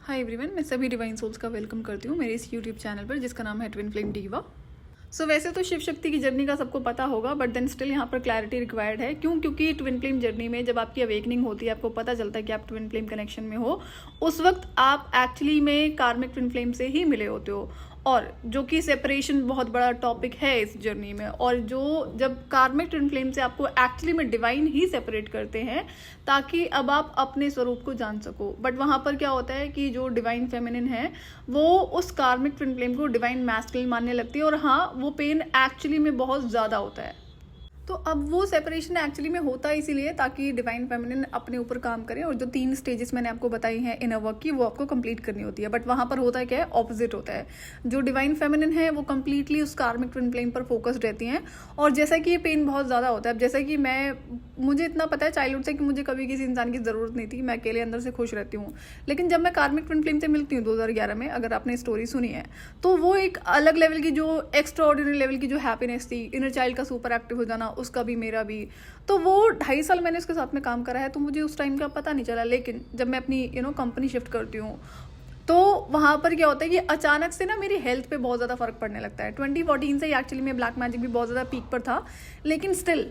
Hi everyone, मैं सभी divine souls का वेलकम करती हूँ मेरे इस यूट्यूब चैनल पर जिसका नाम है ट्विन फ्लेम डीवा। वैसे तो शिव शक्ति की जर्नी का सबको पता होगा, बट देन स्टिल यहाँ पर क्लैरिटी रिक्वायर्ड है। क्योंकि ट्विन फ्लेम जर्नी में जब आपकी अवेकनिंग होती है, आपको पता चलता है कि आप ट्विन फ्लेम कनेक्शन में हो, उस वक्त आप एक्चुअली में कार्मिक ट्विन फ्लेम से ही मिले होते हो। और जो कि सेपरेशन बहुत बड़ा टॉपिक है इस जर्नी में, और जो जब कार्मिक ट्विन फ्लेम से आपको एक्चुअली में डिवाइन ही सेपरेट करते हैं ताकि अब आप अपने स्वरूप को जान सको। बट वहाँ पर क्या होता है कि जो डिवाइन फेमिनिन है वो उस कार्मिक ट्विन फ्लेम को डिवाइन मैस्कुलिन मानने लगती है, और हाँ, वो पेन एक्चुअली में बहुत ज़्यादा होता है। तो अब वो सेपरेशन एक्चुअली में होता है इसीलिए ताकि डिवाइन फेमिनिन अपने ऊपर काम करे, और जो 3 स्टेजेस मैंने आपको बताई हैं इनर वर्क की, वो आपको कंप्लीट करनी होती है। बट वहाँ पर होता है क्या है, ऑपोजिट होता है। जो डिवाइन फेमिनिन है वो कंप्लीटली उस कार्मिक ट्विन फ्लेम पर फोकस्ड रहती हैं। और जैसा कि ये पेन बहुत ज़्यादा होता है, अब जैसा कि मुझे इतना पता है चाइल्डहुड से कि मुझे कभी किसी इंसान की ज़रूरत नहीं थी, मैं अकेले अंदर से खुश रहती हूँ। लेकिन जब मैं कार्मिक ट्विन फ्लेम से मिलती हूँ 2011 में, अगर आपने स्टोरी सुनी है, तो वो एक अलग लेवल की, जो एक्स्ट्रा ऑर्डिनरी लेवल की जो हैप्पीनेस थी, इनर चाइल्ड का सुपर एक्टिव हो जाना, उसका भी मेरा भी, तो वो 2.5 साल मैंने उसके साथ में काम करा है, तो मुझे उस टाइम का पता नहीं चला। लेकिन जब मैं अपनी कंपनी शिफ्ट करती हूँ, तो वहाँ पर क्या होता है कि अचानक से ना मेरी हेल्थ पे बहुत ज़्यादा फर्क पड़ने लगता है। 2014 से एक्चुअली में ब्लैक मैजिक भी बहुत ज़्यादा पीक पर था, लेकिन स्टिल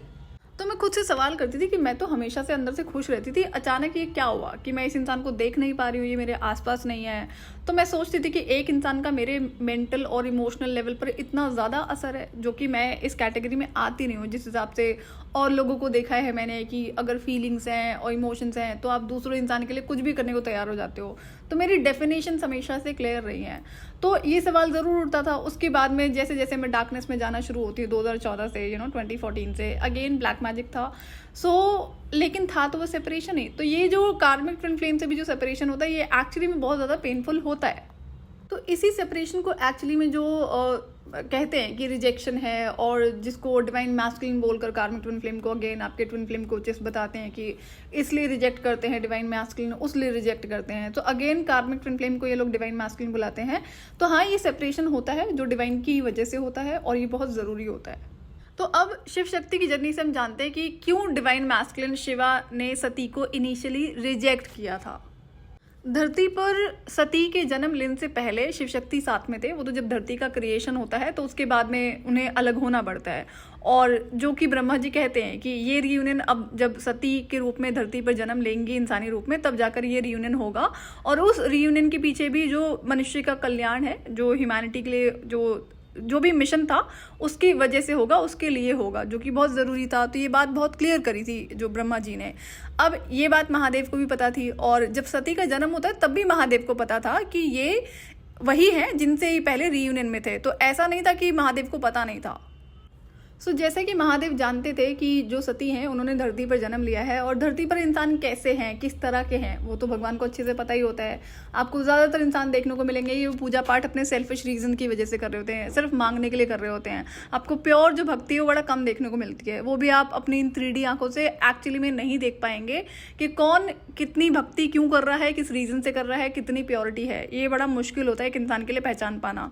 तो मैं खुद से सवाल करती थी कि मैं तो हमेशा से अंदर से खुश रहती थी, अचानक ये क्या हुआ कि मैं इस इंसान को देख नहीं पा रही हूँ, ये मेरे आसपास नहीं है। तो मैं सोचती थी कि एक इंसान का मेरे मेंटल और इमोशनल लेवल पर इतना ज़्यादा असर है, जो कि मैं इस कैटेगरी में आती नहीं हूँ। जिस हिसाब से और लोगों को देखा है मैंने कि अगर फीलिंग्स हैं और इमोशंस हैं तो आप दूसरे इंसान के लिए कुछ भी करने को तैयार हो जाते हो। तो मेरी डेफिनेशन हमेशा से क्लियर रही हैं। तो ये सवाल ज़रूर उठता था। उसके बाद में जैसे जैसे मैं डार्कनेस में जाना शुरू होती है 2014 से, 2014 से अगेन ब्लैक मैजिक था। लेकिन था तो वो सेपरेशन ही। तो ये जो कार्मिक ट्विन फ्लेम से भी जो सेपरेशन होता है, ये एक्चुअली में बहुत ज़्यादा पेनफुल होता है। तो इसी सेपरेशन को एक्चुअली में जो कहते हैं कि रिजेक्शन है, और जिसको डिवाइन मैस्कुलिन बोलकर कार्मिक ट्विन फ्लेम को अगेन आपके ट्विन फ्लेम कोचेस बताते हैं कि इसलिए रिजेक्ट करते हैं डिवाइन मैस्कुलिन, उसलिए रिजेक्ट करते हैं। तो अगेन कार्मिक ट्विन फ्लेम को ये लोग डिवाइन मैस्कुलिन बुलाते हैं। तो हाँ, ये सेपरेशन होता है जो डिवाइन की वजह से होता है, और ये बहुत ज़रूरी होता है। तो अब शिव शक्ति की जर्नी से हम जानते हैं कि क्यों डिवाइन मैस्कुलिन शिवा ने सती को इनिशियली रिजेक्ट किया था। धरती पर सती के जन्म लेने से पहले शिव शक्ति साथ में थे। वो तो जब धरती का क्रिएशन होता है तो उसके बाद में उन्हें अलग होना पड़ता है, और जो कि ब्रह्मा जी कहते हैं कि ये रियूनियन अब जब सती के रूप में धरती पर जन्म लेंगी इंसानी रूप में, तब जाकर ये रियूनियन होगा। और उस रियूनियन के पीछे भी जो मनुष्य का कल्याण है, जो ह्यूमैनिटी के लिए जो भी मिशन था उसकी वजह से होगा, उसके लिए होगा, जो कि बहुत ज़रूरी था। तो ये बात बहुत क्लियर करी थी जो ब्रह्मा जी ने। अब ये बात महादेव को भी पता थी, और जब सती का जन्म होता है तब भी महादेव को पता था कि ये वही हैं जिनसे ये पहले रीयूनियन में थे। तो ऐसा नहीं था कि महादेव को पता नहीं था। जैसे कि महादेव जानते थे कि जो सती हैं उन्होंने धरती पर जन्म लिया है, और धरती पर इंसान कैसे हैं, किस तरह के हैं, वो तो भगवान को अच्छे से पता ही होता है। आपको ज़्यादातर इंसान देखने को मिलेंगे ये पूजा पाठ अपने सेल्फिश रीजन की वजह से कर रहे होते हैं, सिर्फ मांगने के लिए कर रहे होते हैं। आपको प्योर जो भक्ति है वो बड़ा कम देखने को मिलती है। वो भी आप अपनी इन 3D आंखों से एक्चुअली में नहीं देख पाएंगे कि कौन कितनी भक्ति क्यों कर रहा है, किस रीजन से कर रहा है, कितनी प्योरिटी है। ये बड़ा मुश्किल होता है एक इंसान के लिए पहचान पाना।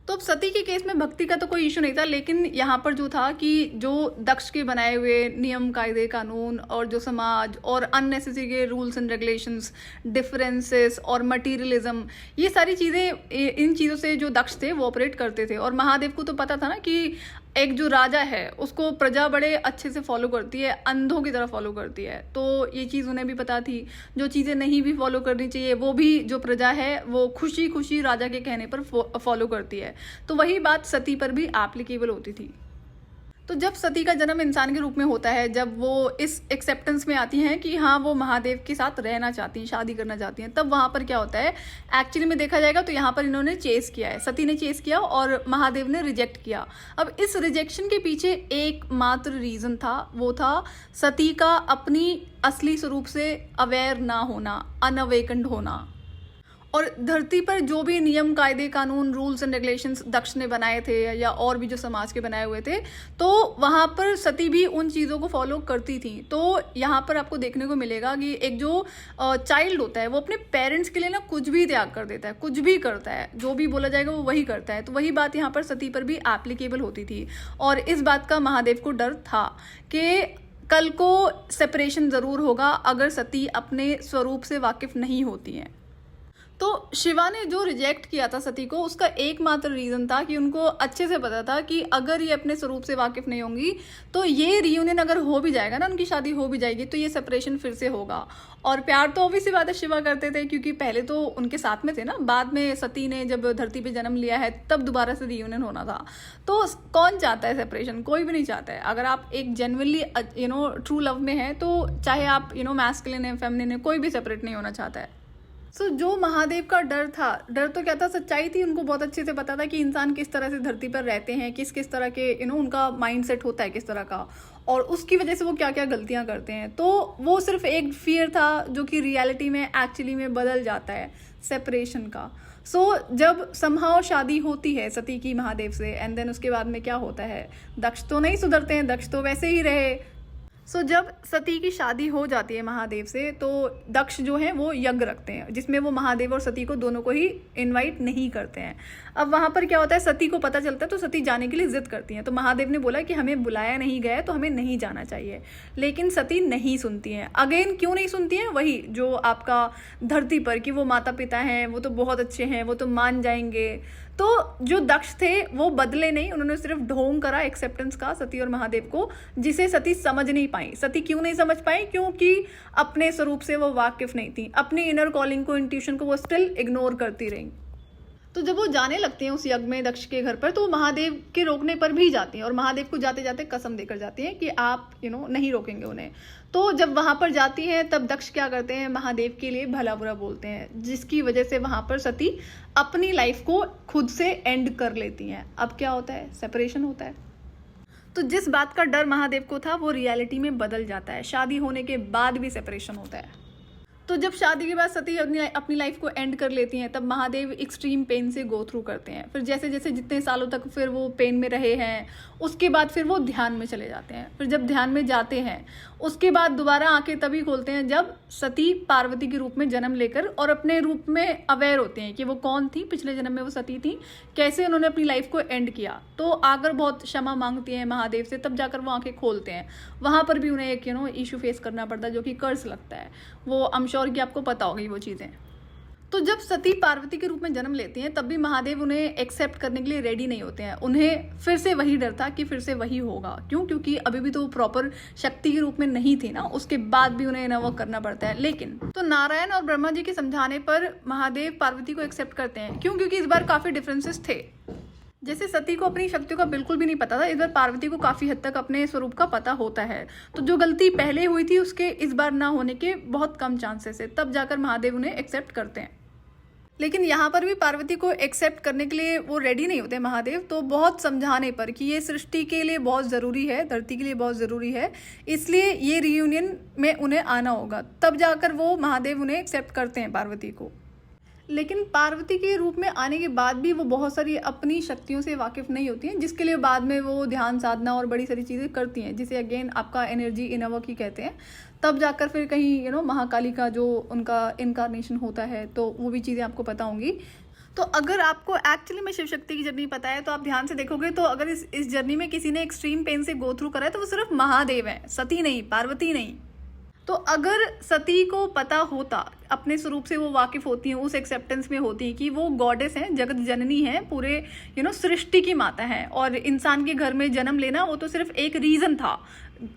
तो अब सती के केस में भक्ति का तो कोई इशू नहीं था, लेकिन यहाँ पर जो था कि जो दक्ष के बनाए हुए नियम, कायदे, कानून, और जो समाज और अननेसेसरी के रूल्स एंड रेगुलेशंस, डिफरेंसेस और मटीरियलिज्म, ये सारी चीज़ें, इन चीज़ों से जो दक्ष थे वो ऑपरेट करते थे। और महादेव को तो पता था ना कि एक जो राजा है उसको प्रजा बड़े अच्छे से फॉलो करती है, अंधों की तरह फॉलो करती है। तो ये चीज़ उन्हें भी पता थी। जो चीज़ें नहीं भी फॉलो करनी चाहिए वो भी जो प्रजा है वो खुशी खुशी राजा के कहने पर फॉलो करती है। तो वही बात सती पर भी एप्लीकेबल होती थी। तो जब सती का जन्म इंसान के रूप में होता है, जब वो इस एक्सेप्टेंस में आती हैं कि हाँ वो महादेव के साथ रहना चाहती हैं, शादी करना चाहती हैं, तब वहाँ पर क्या होता है एक्चुअली में देखा जाएगा तो यहाँ पर इन्होंने चेस किया है, सती ने चेस किया और महादेव ने रिजेक्ट किया। अब इस रिजेक्शन के पीछे एकमात्र रीज़न था, वो था सती का अपनी असली स्वरूप से अवेयर ना होना, अनअवेकन्ड होना। और धरती पर जो भी नियम, कायदे, कानून, रूल्स एंड रेगुलेशंस दक्ष ने बनाए थे या और भी जो समाज के बनाए हुए थे, तो वहाँ पर सती भी उन चीज़ों को फॉलो करती थी। तो यहाँ पर आपको देखने को मिलेगा कि एक जो चाइल्ड होता है वो अपने पेरेंट्स के लिए ना कुछ भी त्याग कर देता है, कुछ भी करता है, जो भी बोला जाएगा वो वही करता है। तो वही बात यहाँ पर सती पर भी एप्लीकेबल होती थी। और इस बात का महादेव को डर था कि कल को सेपरेशन ज़रूर होगा अगर सती अपने स्वरूप से वाकिफ नहीं होती हैं। तो शिवा ने जो रिजेक्ट किया था सती को, उसका एकमात्र रीज़न था कि उनको अच्छे से पता था कि अगर ये अपने स्वरूप से वाकिफ नहीं होंगी तो ये रियूनियन अगर हो भी जाएगा ना, उनकी शादी हो भी जाएगी, तो ये सेपरेशन फिर से होगा। और प्यार तो ऑब्वियस सी बात है शिवा करते थे, क्योंकि पहले तो उनके साथ में थे ना, बाद में सती ने जब धरती पे जन्म लिया है तब दोबारा से रियूनियन होना था। तो कौन चाहता है सेपरेशन? कोई भी नहीं चाहता है। अगर आप एक जेन्युइनली ट्रू लव में है तो चाहे आप मैस्कुलिन है फेमिनिन है, कोई भी सेपरेट नहीं होना चाहता है। जो महादेव का डर था, डर तो क्या था, सच्चाई थी। उनको बहुत अच्छे से पता था कि इंसान किस तरह से धरती पर रहते हैं, किस किस तरह के उनका माइंड सेट होता है किस तरह का, और उसकी वजह से वो क्या क्या गलतियां करते हैं। तो वो सिर्फ एक फियर था जो कि रियलिटी में एक्चुअली में बदल जाता है सेपरेशन का। जब समहाउ शादी होती है सती की महादेव से, एंड देन उसके बाद में क्या होता है, दक्ष तो नहीं सुधरते हैं, दक्ष तो वैसे ही रहे। जब सती की शादी हो जाती है महादेव से, तो दक्ष जो है वो यज्ञ रखते हैं जिसमें वो महादेव और सती को दोनों को ही इनवाइट नहीं करते हैं। अब वहाँ पर क्या होता है, सती को पता चलता है तो सती जाने के लिए जिद करती हैं। तो महादेव ने बोला कि हमें बुलाया नहीं गया तो हमें नहीं जाना चाहिए, लेकिन सती नहीं सुनती हैं। अगेन क्यों नहीं सुनती हैं? वही जो आपका धरती पर कि वो माता पिता हैं, वो तो बहुत अच्छे हैं, वो तो मान जाएंगे। तो जो दक्ष थे वो बदले नहीं, उन्होंने सिर्फ ढोंग करा एक्सेप्टेंस का सती और महादेव को, जिसे सती समझ नहीं पाई। सती क्यों नहीं समझ पाई? क्योंकि अपने स्वरूप से वो वाकिफ नहीं थी, अपनी इनर कॉलिंग को, इंट्यूशन को वो स्टिल इग्नोर करती रही। तो जब वो जाने लगती हैं उस यज्ञ में दक्ष के घर पर, तो वो महादेव के रोकने पर भी जाती हैं और महादेव को जाते जाते कसम देकर जाती हैं कि आप नहीं रोकेंगे उन्हें। तो जब वहां पर जाती हैं तब दक्ष क्या करते हैं, महादेव के लिए भला बुरा बोलते हैं, जिसकी वजह से वहां पर सती अपनी लाइफ को खुद से एंड कर लेती हैं। अब क्या होता है, सेपरेशन होता है। तो जिस बात का डर महादेव को था वो रियलिटी में बदल जाता है। शादी होने के बाद भी सेपरेशन होता है। तो जब शादी के बाद सती अपनी लाइफ को एंड कर लेती हैं, तब महादेव एक्सट्रीम पेन से गो थ्रू करते हैं। फिर जैसे जैसे जितने सालों तक फिर वो पेन में रहे हैं, उसके बाद फिर वो ध्यान में चले जाते हैं। फिर जब ध्यान में जाते हैं उसके बाद दोबारा आंखें तभी खोलते हैं जब सती पार्वती के रूप में जन्म लेकर और अपने रूप में अवेयर होते हैं कि वो कौन थी, पिछले जन्म में वो सती थी, कैसे उन्होंने अपनी लाइफ को एंड किया। तो आकर बहुत क्षमा मांगती हैं महादेव से, तब जाकर वो आंखें खोलते हैं। वहां पर भी उन्हें एक इशू फेस करना पड़ता है जो कि कर्स लगता है। वो आई एम श्योर कि आपको पता होगी वो चीज़ें। तो जब सती पार्वती के रूप में जन्म लेती हैं तब भी महादेव उन्हें एक्सेप्ट करने के लिए रेडी नहीं होते हैं। उन्हें फिर से वही डर था कि फिर से वही होगा। क्यों? क्योंकि अभी भी तो प्रॉपर शक्ति के रूप में नहीं थी ना, उसके बाद भी उन्हें इन्वॉक करना पड़ता है। लेकिन तो नारायण और ब्रह्मा जी के समझाने पर महादेव पार्वती को एक्सेप्ट करते हैं। क्यों? क्योंकि इस बार काफी डिफरेंसेस थे। जैसे सती को अपनी शक्तियों का बिल्कुल भी नहीं पता था, इस बार पार्वती को काफी हद तक अपने स्वरूप का पता होता है। तो जो गलती पहले हुई थी उसके इस बार ना होने के बहुत कम चांसेस है, तब जाकर महादेव उन्हें एक्सेप्ट करते हैं। लेकिन यहाँ पर भी पार्वती को एक्सेप्ट करने के लिए वो रेडी नहीं होते महादेव। तो बहुत समझाने पर कि ये सृष्टि के लिए बहुत ज़रूरी है, धरती के लिए बहुत ज़रूरी है, इसलिए ये रियूनियन में उन्हें आना होगा, तब जाकर वो महादेव उन्हें एक्सेप्ट करते हैं पार्वती को। लेकिन पार्वती के रूप में आने के बाद भी वो बहुत सारी अपनी शक्तियों से वाकिफ नहीं होती हैं, जिसके लिए बाद में वो ध्यान साधना और बड़ी सारी चीज़ें करती हैं, जिसे अगेन आपका एनर्जी इनवर्क ही कहते हैं। तब जाकर फिर कहीं महाकाली का जो उनका इनकारनेशन होता है, तो वो भी चीज़ें आपको पता होंगी। तो अगर आपको एक्चुअली में शिव शक्ति की जर्नी पता है तो आप ध्यान से देखोगे तो अगर इस जर्नी में किसी ने एक्सट्रीम पेन से गो थ्रू करा है तो वो सिर्फ महादेव है, सती नहीं, पार्वती नहीं। तो अगर सती को पता होता, अपने स्वरूप से वो वाकिफ होती हैं, उस एक्सेप्टेंस में होती हैं कि वो गॉडेस हैं, जगत जननी है, पूरे सृष्टि की माता है, और इंसान के घर में जन्म लेना वो तो सिर्फ एक रीज़न था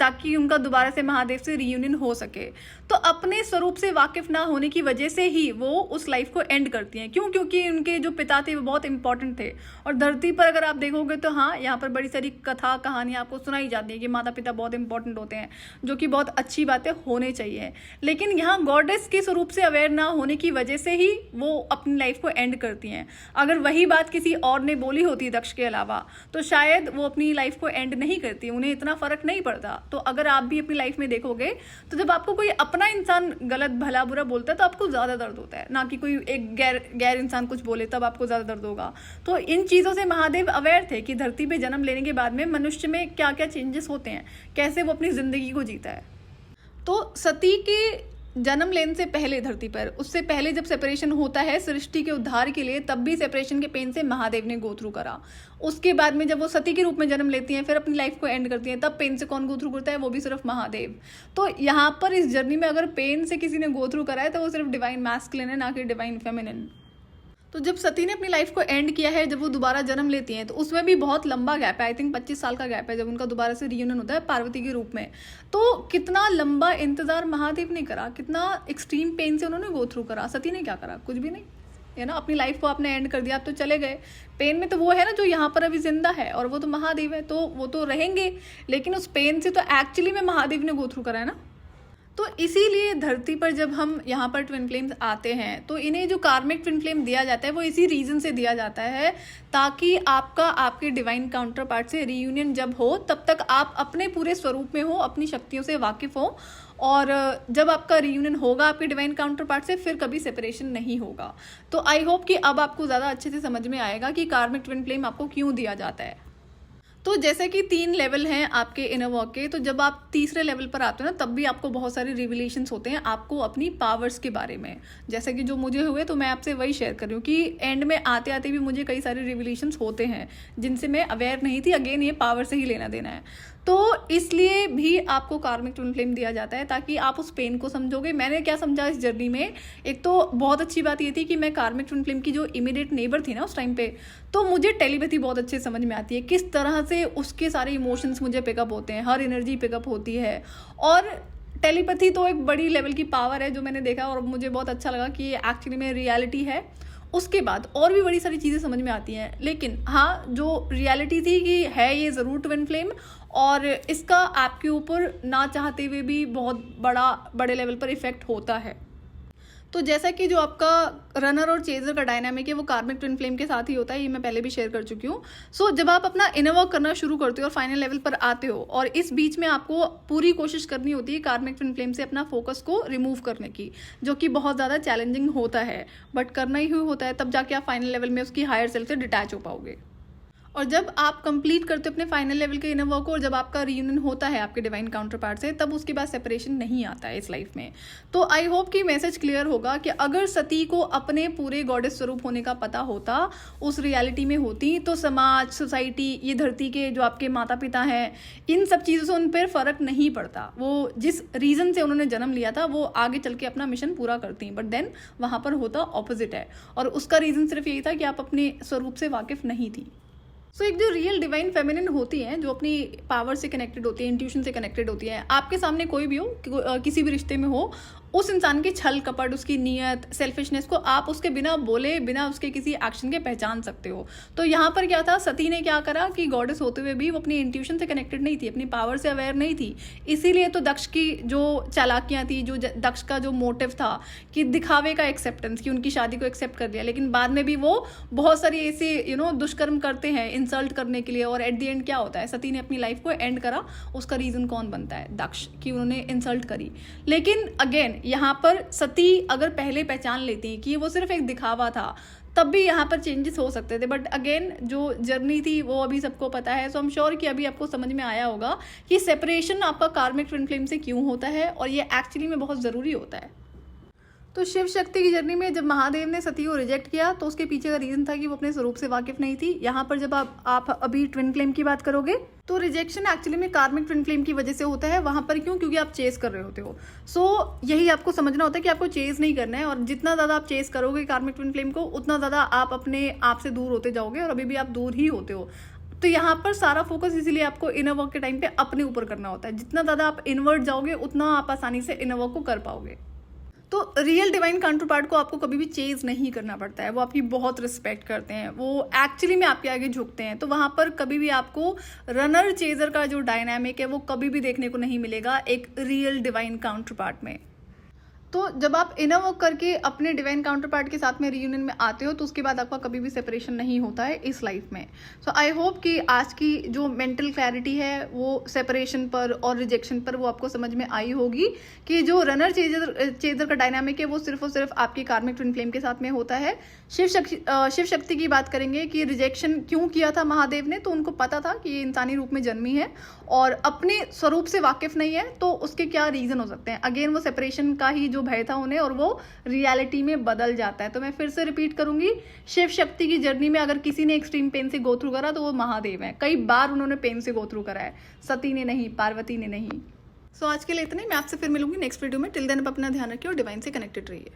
ताकि उनका दोबारा से महादेव से रियूनियन हो सके। तो अपने स्वरूप से वाकिफ ना होने की वजह से ही वो उस लाइफ को एंड करती हैं। क्यों? क्योंकि उनके जो पिता थे वो बहुत इंपॉर्टेंट थे, और धरती पर अगर आप देखोगे तो हाँ, यहाँ पर बड़ी सारी कथा कहानियाँ आपको सुनाई जाती है कि माता पिता बहुत इंपॉर्टेंट होते हैं, जो कि बहुत अच्छी बातें होने चाहिए। लेकिन यहाँ गॉडेस के स्वरूप से अवेयर ना होने की वजह से ही वो अपनी लाइफ को एंड करती हैं। अगर वही बात किसी और ने बोली होती दक्ष के अलावा तो शायद वो अपनी लाइफ को एंड नहीं करती, उन्हें इतना फर्क नहीं पड़ता। तो अगर आप भी अपनी लाइफ में देखोगे तो जब आपको कोई अपना इंसान गलत भला बुरा बोलता है तो आपको ज्यादा दर्द होता है, ना कि कोई एक गैर इंसान कुछ बोले तब आपको ज्यादा दर्द होगा। तो इन चीजों से महादेव अवेयर थे कि धरती पे जन्म लेने के बाद में मनुष्य में क्या क्या चेंजेस होते हैं, कैसे वो अपनी जिंदगी को जीता है। तो सती के जन्म लेने से पहले धरती पर, उससे पहले जब सेपरेशन होता है सृष्टि के उद्धार के लिए, तब भी सेपरेशन के पेन से महादेव ने गो थ्रू करा। उसके बाद में जब वो सती के रूप में जन्म लेती हैं, फिर अपनी लाइफ को एंड करती हैं, तब पेन से कौन गो थ्रू करता है? वो भी सिर्फ महादेव। तो यहाँ पर इस जर्नी में अगर पेन से किसी ने गो थ्रू करा है तो वो सिर्फ डिवाइन मैस्कुलिन है, ना कि डिवाइन फेमिनिन। तो जब सती ने अपनी लाइफ को एंड किया है, जब वो दोबारा जन्म लेती हैं, तो उसमें भी बहुत लंबा गैप है, आई थिंक 25 साल का गैप है, जब उनका दोबारा से रियूनियन होता है पार्वती के रूप में। तो कितना लंबा इंतजार महादेव ने करा, कितना एक्सट्रीम पेन से उन्होंने गो थ्रू करा। सती ने क्या करा? कुछ भी नहीं, है ना। अपनी लाइफ को आपने एंड कर दिया, आप तो चले गए। पेन में तो वो है ना जो यहाँ पर अभी जिंदा है, और वो तो महादेव है, तो वो तो रहेंगे, लेकिन उस पेन से तो एक्चुअली में महादेव ने गो थ्रू करा है ना। तो इसीलिए धरती पर जब हम यहाँ पर ट्विन फ्लेम्स आते हैं, तो इन्हें जो कार्मिक ट्विन फ्लेम दिया जाता है वो इसी रीजन से दिया जाता है, ताकि आपका आपके डिवाइन काउंटर पार्ट से रीयूनियन जब हो, तब तक आप अपने पूरे स्वरूप में हो, अपनी शक्तियों से वाकिफ हो, और जब आपका रीयूनियन होगा आपके डिवाइन काउंटर पार्ट से, फिर कभी सेपरेशन नहीं होगा। तो आई होप कि अब आपको ज़्यादा अच्छे से समझ में आएगा कि कार्मिक ट्विन फ्लेम आपको क्यों दिया जाता है। तो जैसे कि 3 लेवल हैं आपके इनर वर्क के, तो जब आप तीसरे लेवल पर आते हो ना, तब भी आपको बहुत सारे रिविलेशंस होते हैं आपको अपनी पावर्स के बारे में। जैसे कि जो मुझे हुए, तो मैं आपसे वही शेयर कर रही हूँ कि एंड में आते आते भी मुझे कई सारे रिविलेशंस होते हैं जिनसे मैं अवेयर नहीं थी। अगेन ये पावर से ही लेना देना है, तो इसलिए भी आपको कार्मिक ट्विन फ्लेम दिया जाता है, ताकि आप उस पेन को समझोगे। मैंने क्या समझा इस जर्नी में, एक तो बहुत अच्छी बात ये थी कि मैं कार्मिक ट्विन फ्लेम की जो इमीडिएट नेबर थी ना उस टाइम पे, तो मुझे टेलीपैथी बहुत अच्छे समझ में आती है, किस तरह से उसके सारे इमोशंस मुझे पिकअप होते हैं, हर एनर्जी पिकअप होती है। और टेलीपैथी तो एक बड़ी लेवल की पावर है जो मैंने देखा, और मुझे बहुत अच्छा लगा कि ये एक्चुअली में रियलिटी है। उसके बाद और भी बड़ी सारी चीज़ें समझ में आती हैं, लेकिन हाँ, जो रियलिटी थी कि है ये ज़रूर ट्विन फ्लेम, और इसका आपके ऊपर ना चाहते हुए भी बहुत बड़े लेवल पर इफेक्ट होता है। तो जैसा कि जो आपका रनर और चेजर का डायनामिक है वो कार्मिक ट्विन फ्लेम के साथ ही होता है, ये मैं पहले भी शेयर कर चुकी हूँ। सो जब आप अपना इनर वर्क करना शुरू करते हो और फाइनल लेवल पर आते हो, और इस बीच में आपको पूरी कोशिश करनी होती है कार्मिक ट्विन फ्लेम से अपना फोकस को रिमूव करने की, जो कि बहुत ज़्यादा चैलेंजिंग होता है, बट करना ही होता है, तब जाके आप फाइनल लेवल में उसकी हायर सेल्फ से डिटैच हो पाओगे। और जब आप कंप्लीट करते हो अपने फाइनल लेवल के इनर वर्क को, और जब आपका रीयूनियन होता है आपके डिवाइन काउंटर पार्ट से, तब उसके बाद सेपरेशन नहीं आता है इस लाइफ में। तो आई होप कि मैसेज क्लियर होगा कि अगर सती को अपने पूरे गॉडेस स्वरूप होने का पता होता, उस रियलिटी में होती, तो समाज, सोसाइटी, ये धरती के जो आपके माता पिता हैं, इन सब चीज़ों से उन पर फ़र्क नहीं पड़ता। वो जिस रीज़न से उन्होंने जन्म लिया था वो आगे चल के अपना मिशन पूरा करती, बट देन वहाँ पर होता ऑपोजिट है, और उसका रीज़न सिर्फ यही था कि आप अपने स्वरूप से वाकिफ़ नहीं थी। सो एक जो रियल डिवाइन फेमिनिन होती हैं, जो अपनी पावर से कनेक्टेड होती है, इंट्यूशन से कनेक्टेड होती है, आपके सामने कोई भी हो, किसी भी रिश्ते में हो, उस इंसान के छल कपट, उसकी नीयत, सेल्फिशनेस को आप उसके बिना बोले, बिना उसके किसी एक्शन के पहचान सकते हो। तो यहाँ पर क्या था, सती ने क्या करा कि गॉडेस होते हुए भी वो अपनी इंट्यूशन से कनेक्टेड नहीं थी, अपनी पावर से अवेयर नहीं थी। इसीलिए तो दक्ष की जो चालाकियाँ थी, जो दक्ष का जो मोटिव था कि दिखावे का एक्सेप्टेंस, कि उनकी शादी को एक्सेप्ट कर लिया, लेकिन बाद में भी वो बहुत सारी ऐसे दुष्कर्म करते हैं इंसल्ट करने के लिए, और एट द एंड क्या होता है, सती ने अपनी लाइफ को एंड करा। उसका रीज़न कौन बनता है? दक्ष, कि उन्होंने इंसल्ट करी। लेकिन अगेन यहाँ पर सती अगर पहले पहचान लेती कि वो सिर्फ एक दिखावा था, तब भी यहाँ पर चेंजेस हो सकते थे। बट अगेन जो जर्नी थी वो अभी सबको पता है, सो आई एम श्योर कि अभी आपको समझ में आया होगा कि सेपरेशन आपका कार्मिक ट्विन फ्लेम से क्यों होता है, और ये एक्चुअली में बहुत ज़रूरी होता है। तो शिव शक्ति की जर्नी में जब महादेव ने सती को रिजेक्ट किया, तो उसके पीछे का रीज़न था कि वो अपने स्वरूप से वाकिफ नहीं थी। यहाँ पर जब आप अभी ट्विन फ्लेम की बात करोगे, तो रिजेक्शन एक्चुअली में कार्मिक ट्विन फ्लेम की वजह से होता है। वहाँ पर क्यों? क्योंकि आप चेस कर रहे होते हो। सो यही आपको समझना होता है कि आपको चेस नहीं करना है, और जितना ज़्यादा आप चेस करोगे कार्मिक ट्विन फ्लेम को, उतना ज़्यादा आप अपने आप से दूर होते जाओगे, और अभी भी आप दूर ही होते हो। तो यहाँ पर सारा फोकस इसीलिए आपको इनर वर्क के टाइम पे अपने ऊपर करना होता है। जितना ज़्यादा आप इनवर्ट जाओगे, उतना आप आसानी से इनर वर्क को कर पाओगे। तो रियल डिवाइन काउंटर पार्ट को आपको कभी भी चेज नहीं करना पड़ता है, वो आपकी बहुत रिस्पेक्ट करते हैं, वो एक्चुअली में आपके आगे झुकते हैं। तो वहाँ पर कभी भी आपको रनर चेजर का जो डायनामिक है वो कभी भी देखने को नहीं मिलेगा एक रियल डिवाइन काउंटर पार्ट में। तो जब आप इनर वर्क करके अपने डिवाइन काउंटर पार्ट के साथ में रीयूनियन में आते हो, तो उसके बाद आपका कभी भी सेपरेशन नहीं होता है इस लाइफ में। सो आई होप कि आज की जो मेंटल क्लैरिटी है वो सेपरेशन पर और रिजेक्शन पर वो आपको समझ में आई होगी, कि जो रनर चेजर का डायनामिक है वो सिर्फ और सिर्फ आपकी कार्मिक ट्विन फ्लेम के साथ में होता है। शिव शक्ति की बात करेंगे कि रिजेक्शन क्यों किया था महादेव ने, तो उनको पता था कि ये इंसानी रूप में जन्मी है और अपने स्वरूप से वाकिफ नहीं है, तो उसके क्या रीजन हो सकते हैं। अगेन वो सेपरेशन का ही जो जो भय था उन्हें, और वो रियलिटी में बदल जाता है। तो मैं फिर से रिपीट करूंगी, शिव शक्ति की जर्नी में अगर किसी ने एक्सट्रीम पेन से गो थ्रू करा तो वो महादेव है। कई बार उन्होंने पेन से गो थ्रू करा है, सती ने नहीं, पार्वती ने नहीं। सो आज के लिए इतना ही। मैं आपसे फिर मिलूंगी नेक्स्ट वीडियो में। टिल देन आप अपना ध्यान रखिए और डिवाइन से कनेक्टेड रहिए।